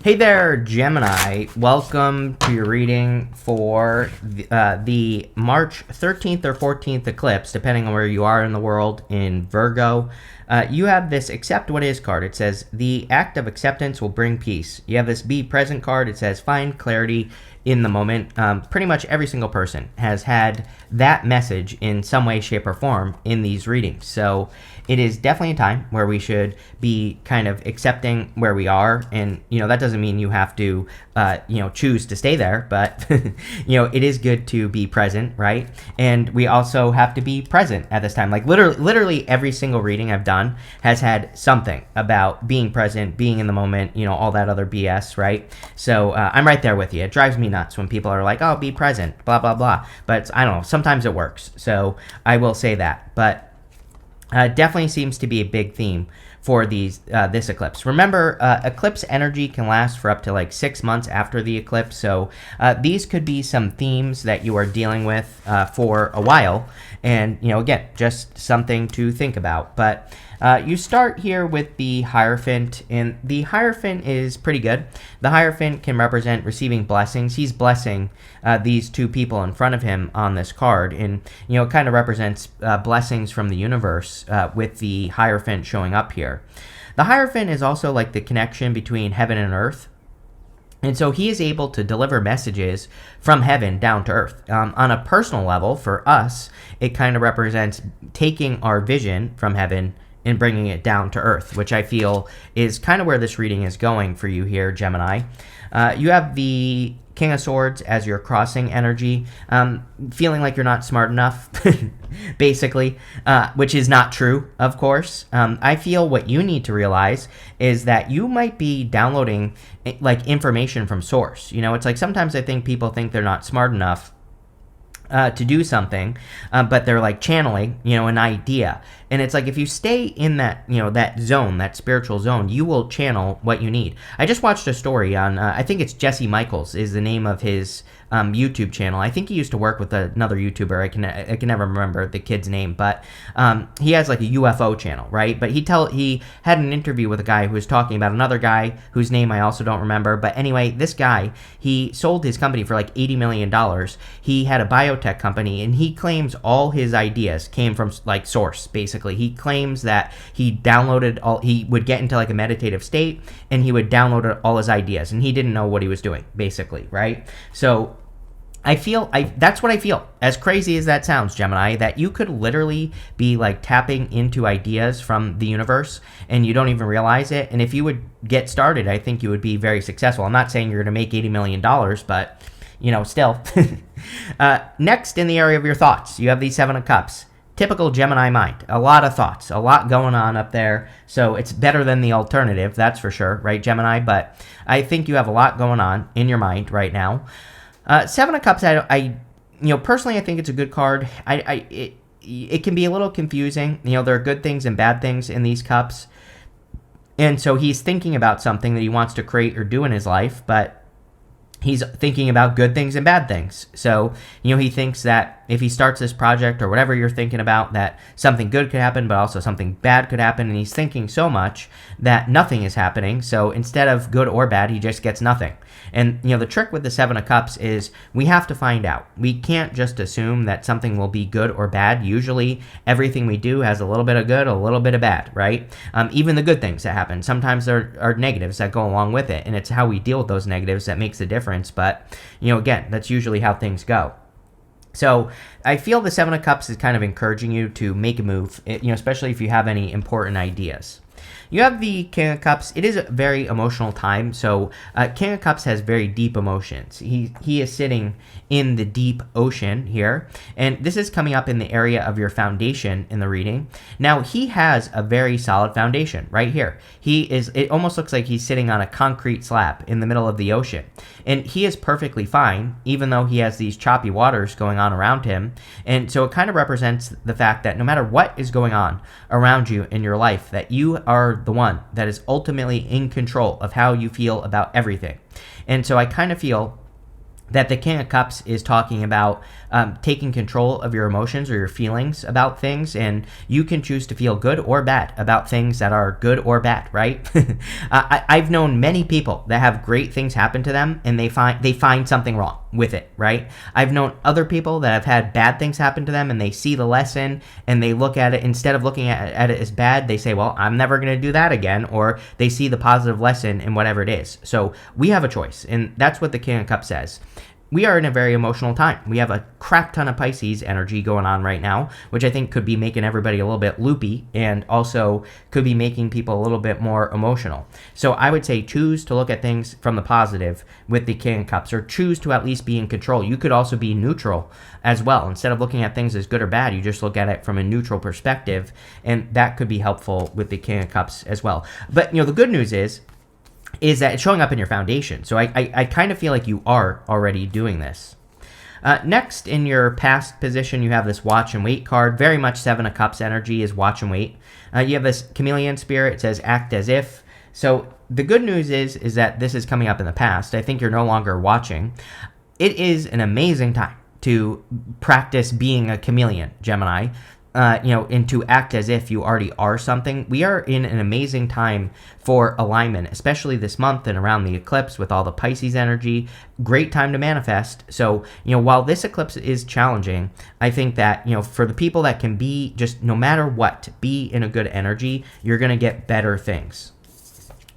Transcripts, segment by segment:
Hey there, Gemini. Welcome to your reading for the March 13th or 14th eclipse, depending on where you are in the world, in Virgo. You have this Accept What Is card. It says, the act of acceptance will bring peace. You have this Be Present card. It says, find clarity in the moment. Pretty much every single person has had that message in some way, shape, or form in these readings. So it is definitely a time where we should be kind of accepting where we are. And, that doesn't mean you have to, choose to stay there. But, it is good to be present, right? And we also have to be present at this time. Like literally every single reading I've done has had something about being present, being in the moment, all that other BS, right? So I'm right there with you. It drives me nuts when people are like, oh, be present, blah, blah, blah. But I don't know. Sometimes it works. So I will say that. But definitely seems to be a big theme for this eclipse. Remember, eclipse energy can last for up to like 6 months after the eclipse, so these could be some themes that you are dealing with for a while, and again, just something to think about. But you start here with the Hierophant, and the Hierophant is pretty good. The Hierophant can represent receiving blessings. He's blessing these two people in front of him on this card, and it kind of represents blessings from the universe with the Hierophant showing up here. The Hierophant is also like the connection between heaven and earth. And so he is able to deliver messages from heaven down to earth. On a personal level, for us, it kind of represents taking our vision from heaven and bringing it down to earth, which I feel is kind of where this reading is going for you here, Gemini. You have the King of Swords as your crossing energy, feeling like you're not smart enough, basically, which is not true, of course. I feel what you need to realize is that you might be downloading like information from source. It's like sometimes I think people think they're not smart enough to do something, but they're like channeling, an idea. And it's like if you stay in that, that zone, that spiritual zone, you will channel what you need. I just watched a story on, I think it's Jesse Michaels is the name of his YouTube channel. I think he used to work with another YouTuber. I can never remember the kid's name, but he has like a UFO channel, right? But he had an interview with a guy who was talking about another guy whose name I also don't remember. But anyway, this guy, he sold his company for like $80 million. He had a biotech company, and he claims all his ideas came from like source, basically. He claims that he would get into like a meditative state, and he would download all his ideas, and he didn't know what he was doing, basically, right? So that's what I feel. As crazy as that sounds, Gemini, that you could literally be like tapping into ideas from the universe and you don't even realize it. And if you would get started, I think you would be very successful. I'm not saying you're going to make $80 million, but still. Next, in the area of your thoughts, you have the Seven of Cups. Typical Gemini mind. A lot of thoughts, a lot going on up there. So it's better than the alternative, that's for sure, right, Gemini? But I think you have a lot going on in your mind right now. Seven of Cups, I personally, I think it's a good card. It can be a little confusing. There are good things and bad things in these cups. And so he's thinking about something that he wants to create or do in his life, but he's thinking about good things and bad things. So, he thinks that if he starts this project or whatever you're thinking about, that something good could happen, but also something bad could happen. And he's thinking so much that nothing is happening. So instead of good or bad, he just gets nothing. And, the trick with the Seven of Cups is we have to find out. We can't just assume that something will be good or bad. Usually everything we do has a little bit of good, a little bit of bad, right? Even the good things that happen. Sometimes there are negatives that go along with it. And it's how we deal with those negatives that makes the difference. But, again, that's usually how things go. So I feel the Seven of Cups is kind of encouraging you to make a move, especially if you have any important ideas. You have the King of Cups. It is a very emotional time. So King of Cups has very deep emotions. He is sitting in the deep ocean here. And this is coming up in the area of your foundation in the reading. Now, he has a very solid foundation right here. It almost looks like he's sitting on a concrete slab in the middle of the ocean. And he is perfectly fine, even though he has these choppy waters going on around him. And so it kind of represents the fact that no matter what is going on around you in your life, that you are the one that is ultimately in control of how you feel about everything. And so I kind of feel that the King of Cups is talking about taking control of your emotions or your feelings about things, and you can choose to feel good or bad about things that are good or bad, right? I've known many people that have great things happen to them, and they find something wrong with it, right? I've known other people that have had bad things happen to them, and they see the lesson, and they look at it, instead of looking at it as bad, they say, well, I'm never going to do that again, or they see the positive lesson in whatever it is. So we have a choice, and that's what the King of Cups says. We are in a very emotional time. We have a crap ton of Pisces energy going on right now, which I think could be making everybody a little bit loopy and also could be making people a little bit more emotional. So I would say choose to look at things from the positive with the King of Cups, or choose to at least be in control. You could also be neutral as well. Instead of looking at things as good or bad, you just look at it from a neutral perspective, and that could be helpful with the King of Cups as well. But, the good news is that it's showing up in your foundation. So I kind of feel like you are already doing this. Next, in your past position, you have this Watch and Wait card. Very much Seven of Cups energy is watch and wait. You have this Chameleon spirit. It says act as if. So the good news is that this is coming up in the past. I think you're no longer watching. It is an amazing time to practice being a chameleon, Gemini. And to act as if you already are something. We are in an amazing time for alignment, especially this month and around the eclipse with all the Pisces energy. Great time to manifest. So, while this eclipse is challenging, I think that, for the people that can be just, no matter what, be in a good energy, you're going to get better things.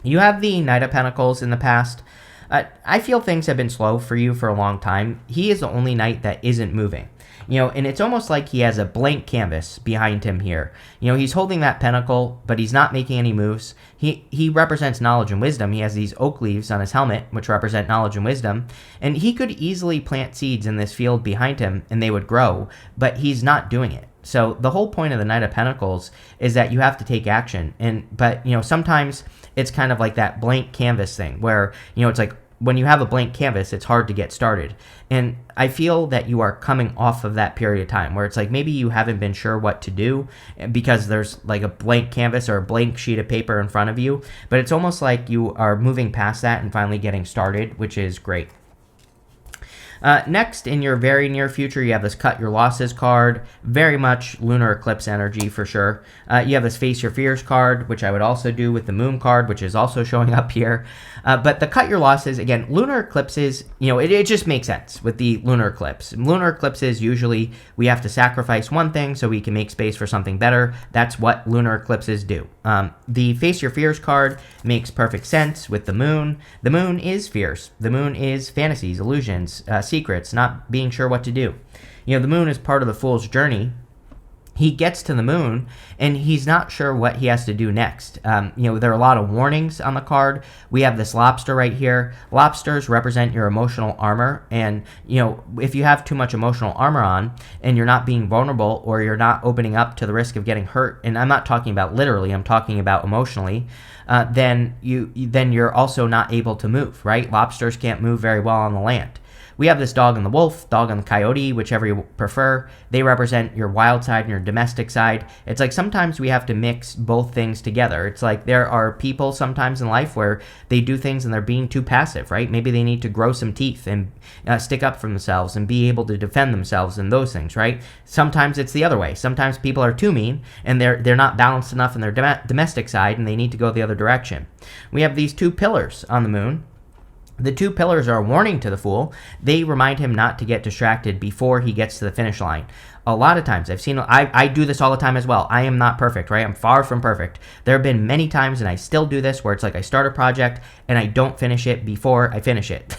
You have the Knight of Pentacles in the past. I feel things have been slow for you for a long time. He is the only knight that isn't moving. And it's almost like he has a blank canvas behind him here. He's holding that pentacle, but he's not making any moves. He represents knowledge and wisdom. He has these oak leaves on his helmet, which represent knowledge and wisdom. And he could easily plant seeds in this field behind him, and they would grow, but he's not doing it. So the whole point of the Knight of Pentacles is that you have to take action. But sometimes it's kind of like that blank canvas thing where, it's like, when you have a blank canvas, it's hard to get started. And I feel that you are coming off of that period of time where it's like maybe you haven't been sure what to do because there's like a blank canvas or a blank sheet of paper in front of you. But it's almost like you are moving past that and finally getting started, which is great. Next, in your very near future, you have this Cut Your Losses card. Very much lunar eclipse energy for sure. You have this Face Your Fears card, which I would also do with the Moon card, which is also showing up here. But the Cut Your Losses, again, lunar eclipses, it just makes sense with the lunar eclipse. Lunar eclipses, usually we have to sacrifice one thing so we can make space for something better. That's what lunar eclipses do. The Face Your Fears card makes perfect sense with the Moon. The Moon is fears. The Moon is fantasies, illusions, secrets, not being sure what to do. The Moon is part of the Fool's journey. He gets to the Moon, and he's not sure what he has to do next. There are a lot of warnings on the card. We have this lobster right here. Lobsters represent your emotional armor, and, if you have too much emotional armor on, and you're not being vulnerable, or you're not opening up to the risk of getting hurt, and I'm not talking about literally, I'm talking about emotionally, then you're also not able to move, right? Lobsters can't move very well on the land. We have this dog and the wolf, dog and the coyote, whichever you prefer. They represent your wild side and your domestic side. It's like sometimes we have to mix both things together. It's like there are people sometimes in life where they do things and they're being too passive, right? Maybe they need to grow some teeth and stick up for themselves and be able to defend themselves and those things, right? Sometimes it's the other way. Sometimes people are too mean and they're not balanced enough in their domestic side and they need to go the other direction. We have these two pillars on the Moon. The two pillars are a warning to the Fool. They remind him not to get distracted before he gets to the finish line. A lot of times, I do this all the time as well. I am not perfect, right? I'm far from perfect. There have been many times, and I still do this, where it's like I start a project and I don't finish it before I finish it.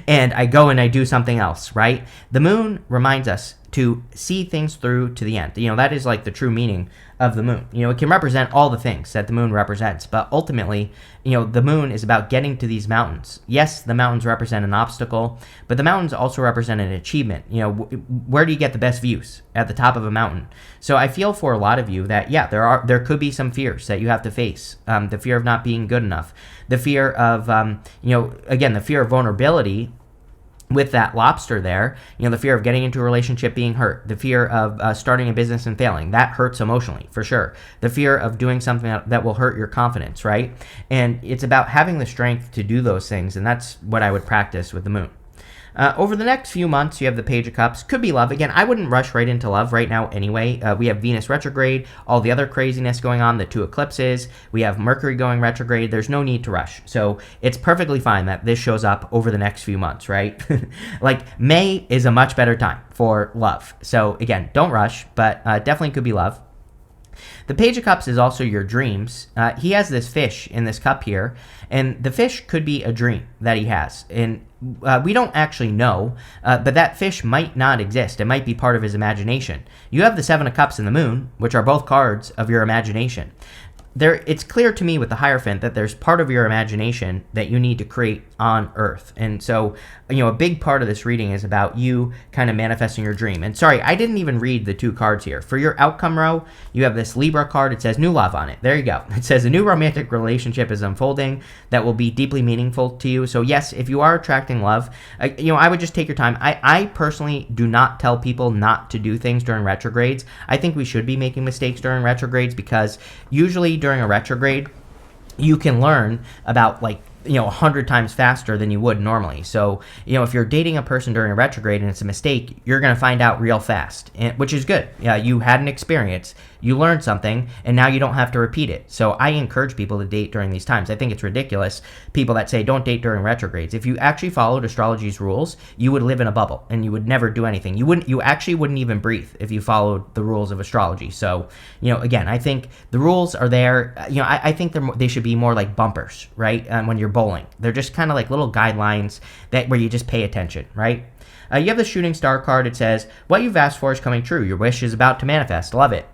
And I go and I do something else, right? The Moon reminds us to see things through to the end. That is like the true meaning of the Moon. It can represent all the things that the Moon represents, but ultimately, the Moon is about getting to these mountains. Yes, the mountains represent an obstacle, but the mountains also represent an achievement. Where do you get the best views? At the top of a mountain. So I feel for a lot of you that, yeah, there could be some fears that you have to face. The fear of not being good enough. The fear of, again, the fear of vulnerability. With that lobster there, the fear of getting into a relationship being hurt, the fear of starting a business and failing, that hurts emotionally, for sure. The fear of doing something that will hurt your confidence, right? And it's about having the strength to do those things, and that's what I would practice with the Moon. Over the next few months, you have the Page of Cups. Could be love. Again, I wouldn't rush right into love right now anyway. We have Venus retrograde, all the other craziness going on, the 2 eclipses. We have Mercury going retrograde. There's no need to rush. So it's perfectly fine that this shows up over the next few months, right? Like May is a much better time for love. So again, don't rush, but definitely could be love. The Page of Cups is also your dreams. He has this fish in this cup here, and the fish could be a dream that he has. And we don't actually know, but that fish might not exist. It might be part of his imagination. You have the 7 of Cups and the Moon, which are both cards of your imagination. It's clear to me with the Hierophant that there's part of your imagination that you need to create on Earth. And so, a big part of this reading is about you kind of manifesting your dream. And sorry, I didn't even read the 2 cards here. For your outcome row, you have this Libra card. It says new love on it. There you go. It says a new romantic relationship is unfolding that will be deeply meaningful to you. So yes, if you are attracting love, I would just take your time. I personally do not tell people not to do things during retrogrades. I think we should be making mistakes during retrogrades because usually during a retrograde, you can learn about 100 times faster than you would normally. So, if you're dating a person during a retrograde and it's a mistake, you're going to find out real fast, which is good. Yeah, you had an experience, you learned something, and now you don't have to repeat it. So I encourage people to date during these times. I think it's ridiculous, people that say don't date during retrogrades. If you actually followed astrology's rules, you would live in a bubble and you would never do anything. You actually wouldn't even breathe if you followed the rules of astrology. So, again, I think the rules are there. I think they should be more like bumpers, right? When you're bowling, they're just kind of like little guidelines where you just pay attention, right? You have the Shooting Star card. It says, what you've asked for is coming true. Your wish is about to manifest. Love it.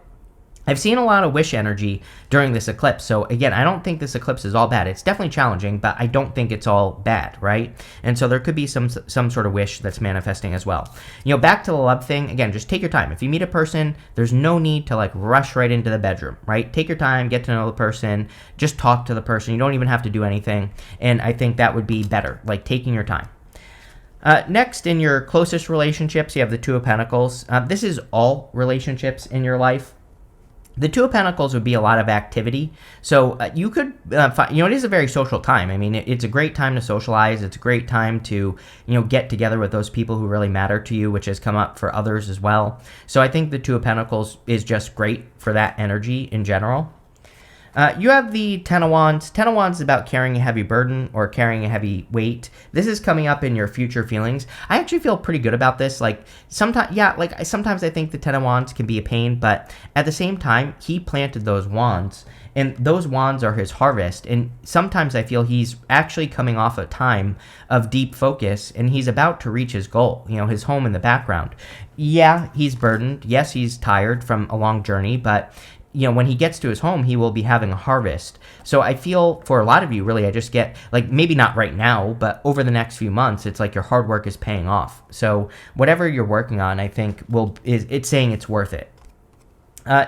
I've seen a lot of wish energy during this eclipse. So again, I don't think this eclipse is all bad. It's definitely challenging, but I don't think it's all bad, right? And so there could be some sort of wish that's manifesting as well. Back to the love thing, again, just take your time. If you meet a person, there's no need to rush right into the bedroom, right? Take your time, get to know the person, just talk to the person. You don't even have to do anything. And I think that would be better, taking your time. Next, in your closest relationships, you have the 2 of Pentacles. This is all relationships in your life. The 2 of Pentacles would be a lot of activity. So you could, it is a very social time. I mean, it's a great time to socialize. It's a great time to, get together with those people who really matter to you, which has come up for others as well. So I think the 2 of Pentacles is just great for that energy in general. You have the 10 of Wands. 10 of Wands is about carrying a heavy burden or carrying a heavy weight. This is coming up in your future feelings. I actually feel pretty good about this. Sometimes I think the 10 of Wands can be a pain, but at the same time, he planted those wands, and those wands are his harvest. And sometimes I feel he's actually coming off a time of deep focus, and he's about to reach his goal, his home in the background. Yeah, he's burdened. Yes, he's tired from a long journey, but when he gets to his home, he will be having a harvest. So I feel for a lot of you, really, I just get, maybe not right now, but over the next few months, it's your hard work is paying off. So whatever you're working on, I think it's saying it's worth it.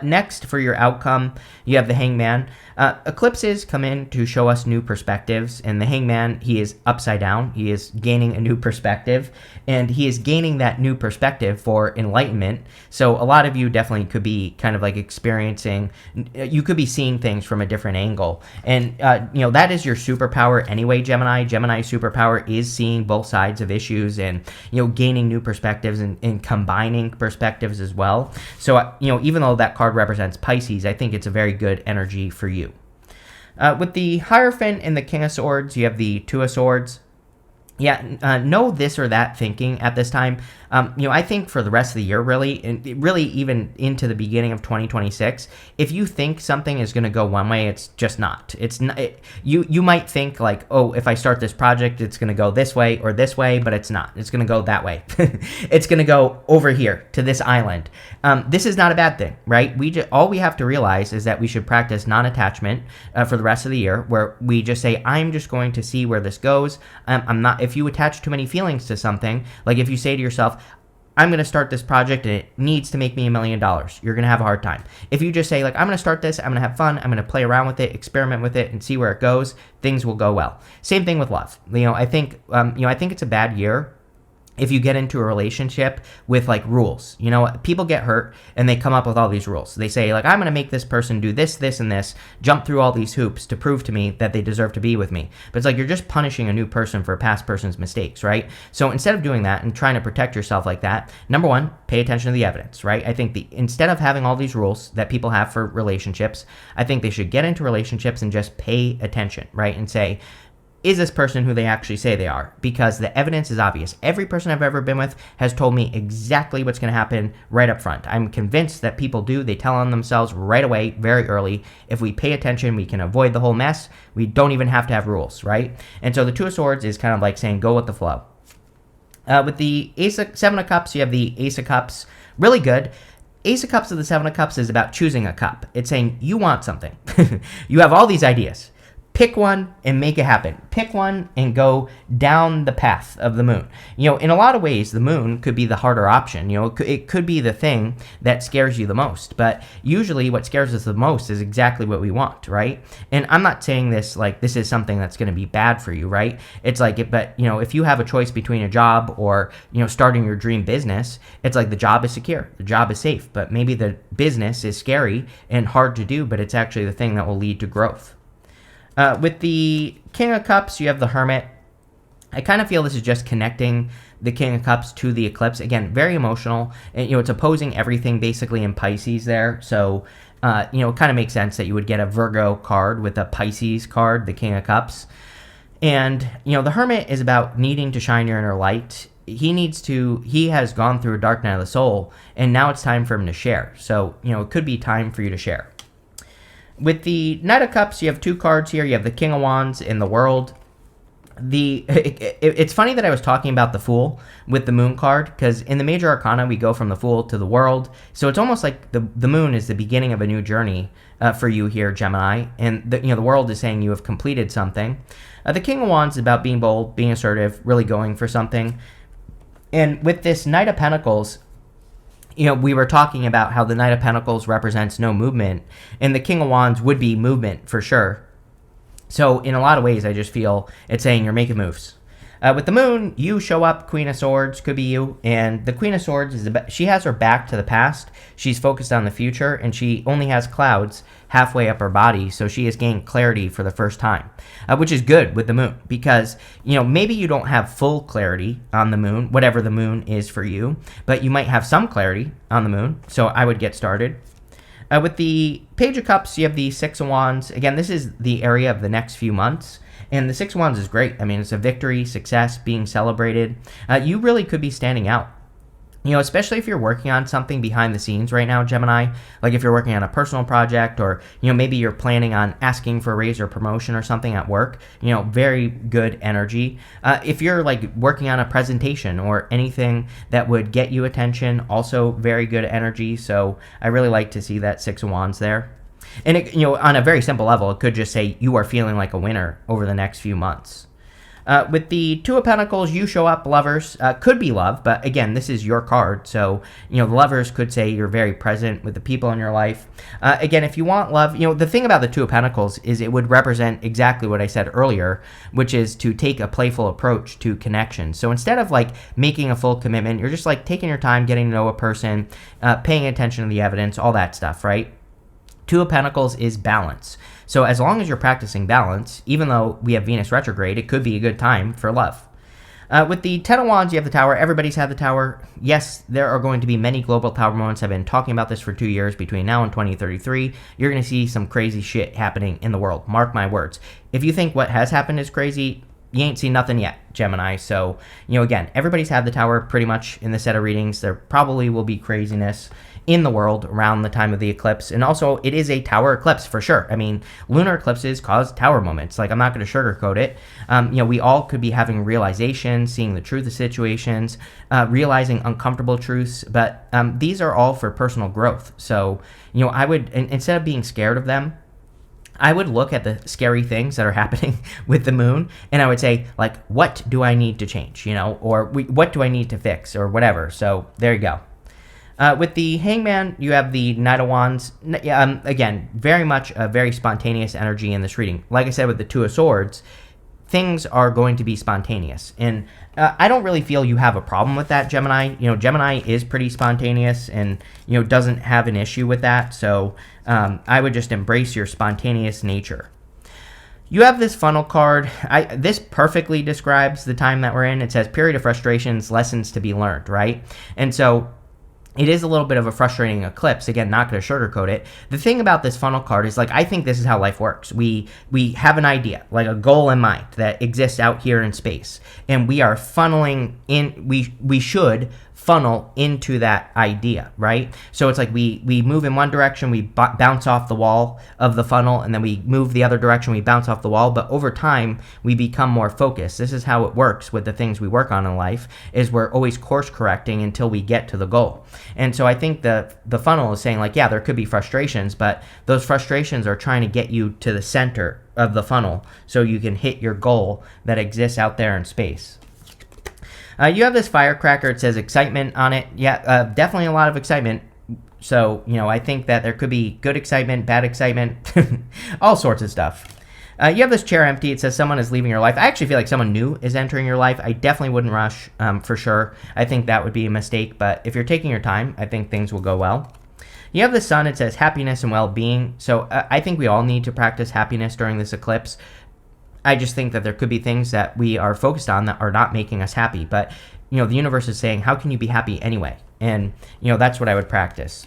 Next, for your outcome, you have the Hangman. Eclipses come in to show us new perspectives, and the Hangman, he is upside down. He is gaining a new perspective, and he is gaining that new perspective for enlightenment. So a lot of you definitely could be kind of experiencing, you could be seeing things from a different angle. And, that is your superpower anyway, Gemini. Gemini's superpower is seeing both sides of issues and, gaining new perspectives and combining perspectives as well. So, even though that card represents Pisces, I think it's a very good energy for you. With the Hierophant and the King of Swords, you have the 2 of Swords. Yeah, no this or that thinking at this time. I think for the rest of the year, really, and really even into the beginning of 2026, if you think something is going to go one way, it's just not. It's not. You might think oh, if I start this project, it's going to go this way or this way, but it's not. It's going to go that way. It's going to go over here to this island. This is not a bad thing, right? All we have to realize is that we should practice non-attachment for the rest of the year, where we just say, I'm just going to see where this goes. I'm not. If you attach too many feelings to something, if you say to yourself, I'm going to start this project and it needs to make me $1 million, you're going to have a hard time. If you just say, I'm going to start this, I'm going to have fun, I'm going to play around with it, experiment with it, and see where it goes, things will go well. Same thing with love. I think it's a bad year if you get into a relationship with like rules. You know, people get hurt and they come up with all these rules. They say like, I'm going to make this person do this, this, and this, jump through all these hoops to prove to me that they deserve to be with me. But it's like, you're just punishing a new person for a past person's mistakes, right? So instead of doing that and trying to protect yourself like that, number one, pay attention to the evidence, right? I think instead of having all these rules that people have for relationships, I think they should get into relationships and just pay attention, right? And say, is this person who they actually say they are? Because the evidence is obvious. Every person I've ever been with has told me exactly what's going to happen right up front. I'm convinced that people do. They tell on themselves right away, very early. If we pay attention, we can avoid the whole mess. We don't even have to have rules, right? And so the Two of Swords is kind of like saying, go with the flow. With the Seven of Cups, you have the Ace of Cups. Really good. Ace of Cups of the Seven of Cups is about choosing a cup. It's saying you want something. You have all these ideas. Pick one and make it happen. Pick one and go down the path of the moon. You know, in a lot of ways, the moon could be the harder option. You know, it could be the thing that scares you the most. But usually what scares us the most is exactly what we want, right? And I'm not saying this like this is something that's going to be bad for you, right? It's like, but, you know, if you have a choice between a job or, you know, starting your dream business, it's like the job is secure. The job is safe. But maybe the business is scary and hard to do, but it's actually the thing that will lead to growth. With the King of Cups, you have the Hermit. I kind of feel this is just connecting the King of Cups to the eclipse. Again, very emotional. And, you know, it's opposing everything basically in Pisces there. So, you know, it kind of makes sense that you would get a Virgo card with a Pisces card, the King of Cups. And, you know, the Hermit is about needing to shine your inner light. He has gone through a dark night of the soul, and now it's time for him to share. So, you know, it could be time for you to share. With the Knight of Cups, you have two cards here. You have the King of Wands in the World. It's funny that I was talking about the Fool with the Moon card, because in the Major Arcana, we go from the Fool to the World. So it's almost like the Moon is the beginning of a new journey for you here, Gemini. And the World is saying you have completed something. The King of Wands is about being bold, being assertive, really going for something. And with this Knight of Pentacles, you know, we were talking about how the Knight of Pentacles represents no movement, and the King of Wands would be movement for sure. So in a lot of ways, I just feel it's saying you're making moves. With the Moon, you show up, Queen of Swords, could be you, and the Queen of Swords, she has her back to the past, she's focused on the future, and she only has clouds halfway up her body, so she has gained clarity for the first time, which is good with the Moon, because, you know, maybe you don't have full clarity on the Moon, whatever the Moon is for you, but you might have some clarity on the Moon, so I would get started. With the Page of Cups, you have the Six of Wands. Again, this is the area of the next few months. And the Six of Wands is great. I mean, it's a victory, success, being celebrated. You really could be standing out. You know, especially if you're working on something behind the scenes right now, Gemini, like if you're working on a personal project, or, you know, maybe you're planning on asking for a raise or promotion or something at work, you know, very good energy. If you're like working on a presentation or anything that would get you attention, also very good energy. So I really like to see that Six of Wands there. And, it, you know, on a very simple level, it could just say you are feeling like a winner over the next few months. With the Two of Pentacles, you show up, Lovers. Could be love, but again, this is your card. So, you know, the Lovers could say you're very present with the people in your life. Again, if you want love, you know, the thing about the Two of Pentacles is it would represent exactly what I said earlier, which is to take a playful approach to connection. So instead of like making a full commitment, you're just like taking your time, getting to know a person, paying attention to the evidence, all that stuff, right? Two of Pentacles is balance. So as long as you're practicing balance, even though we have Venus retrograde, it could be a good time for love. With the Ten of Wands, you have the Tower. Everybody's had the Tower. Yes, there are going to be many global Tower moments. I've been talking about this for 2 years. Between now and 2033, you're going to see some crazy shit happening in the world. Mark my words. If you think what has happened is crazy, you ain't seen nothing yet, Gemini. So, you know, again, everybody's had the Tower pretty much in the set of readings. There probably will be craziness in the world around the time of the eclipse. And also, it is a tower eclipse for sure. I mean, lunar eclipses cause tower moments. Like, I'm not going to sugarcoat it. You know, we all could be having realizations, seeing the truth of situations, realizing uncomfortable truths. But these are all for personal growth. So, you know, I would, instead of being scared of them, I would look at the scary things that are happening with the moon, and I would say, like, what do I need to change, you know, or what do I need to fix, or whatever. So there you go. With the Hangman, you have the Knight of Wands. Again, very much a very spontaneous energy in this reading. Like I said with the Two of Swords, things are going to be spontaneous. And I don't really feel you have a problem with that, Gemini. Gemini is pretty spontaneous and, doesn't have an issue with that. So I would just embrace your spontaneous nature. You have this funnel card. This perfectly describes the time that we're in. It says period of frustrations, lessons to be learned, right? And so it is a little bit of a frustrating eclipse. Again, not going to sugarcoat it. The thing about this funnel card is, I think this is how life works. We have an idea, like a goal in mind that exists out here in space, and we are funneling in. We should funnel into that idea, right? So it's like we move in one direction, we bounce off the wall of the funnel, and then we move the other direction, we bounce off the wall. But over time, we become more focused. This is how it works with the things we work on in life, is we're always course correcting until we get to the goal. And so I think the funnel is saying, yeah, there could be frustrations, but those frustrations are trying to get you to the center of the funnel so you can hit your goal that exists out there in space. You have this firecracker. It says excitement on it. Yeah, definitely a lot of excitement. So, I think that there could be good excitement, bad excitement, all sorts of stuff. You have this chair empty. It says someone is leaving your life. I actually feel like someone new is entering your life. I definitely wouldn't rush, for sure. I think that would be a mistake. But if you're taking your time, I think things will go well. You have the sun. It says happiness and well-being. So I think we all need to practice happiness during this eclipse. I just think that there could be things that we are focused on that are not making us happy. But, the universe is saying, how can you be happy anyway? And, that's what I would practice.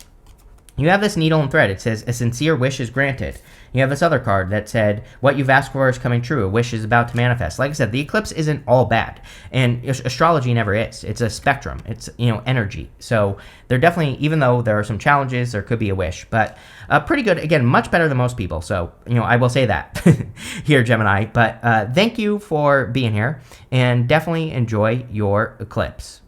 You have this needle and thread. It says, a sincere wish is granted. You have this other card that said, what you've asked for is coming true. A wish is about to manifest. Like I said, the eclipse isn't all bad. And astrology never is. It's a spectrum. It's, energy. So there definitely, even though there are some challenges, there could be a wish. But pretty good. Again, much better than most people. So, I will say that here, Gemini. But thank you for being here. And definitely enjoy your eclipse.